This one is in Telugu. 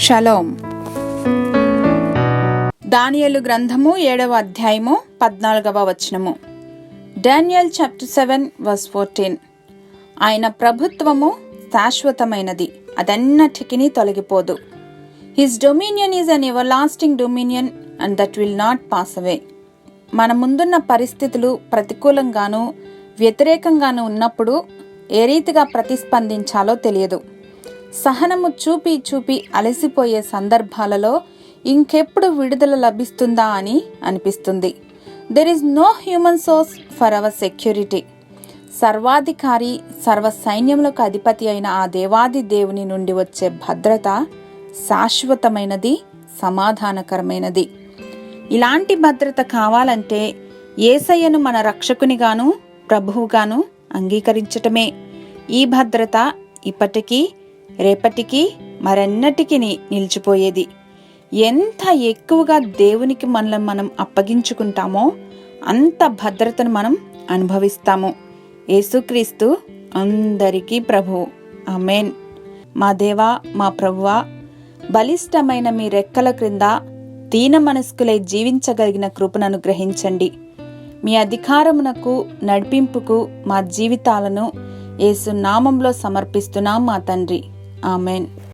షలోం. దానియేలు గ్రంథము 7వ అధ్యాయము 14వ వచనము. Daniel chapter 7 verse 14. ఆయన ప్రభుత్వము శాశ్వతమైనది, అదన్నటికిని తొలగిపోదు. His dominion is an everlasting dominion and that will not pass away. మన ముందున్న పరిస్థితులు ప్రతికూలంగాను వ్యతిరేకంగాను ఉన్నప్పుడు ఏ రీతిగా ప్రతిస్పందించాలో తెలియదు. సహనము చూపి చూపి అలసిపోయే సందర్భాలలో ఇంకెప్పుడు విడుదల లభిస్తుందా అని అనిపిస్తుంది. There is no human source for our security. సర్వాధికారి సర్వ సైన్యములకు అధిపతి అయిన ఆ దేవాది దేవుని నుండి వచ్చే భద్రత శాశ్వతమైనది, సమాధానకరమైనది. ఇలాంటి భద్రత కావాలంటే యేసయ్యను మన రక్షకునిగాను ప్రభువుగాను అంగీకరించటమే. ఈ భద్రత ఇప్పటికీ రేపటికి మరెన్నటికి నిలిచిపోయేది. ఎంత ఎక్కువగా దేవునికి మనల్ని మనం అప్పగించుకుంటామో అంత భద్రతను మనం అనుభవిస్తాము. యేసుక్రీస్తు అందరికీ ప్రభువు. ఆమేన్. మా దేవా, మా ప్రభువా, బలిష్టమైన మీ రెక్కల క్రింద దీన మనస్కులై జీవించగలిగిన కృపను అనుగ్రహించండి. మీ అధికారమునకు నడిపింపుకు మా జీవితాలను యేసు నామంలో సమర్పిస్తున్నాం మా తండ్రి. ఆమేన్.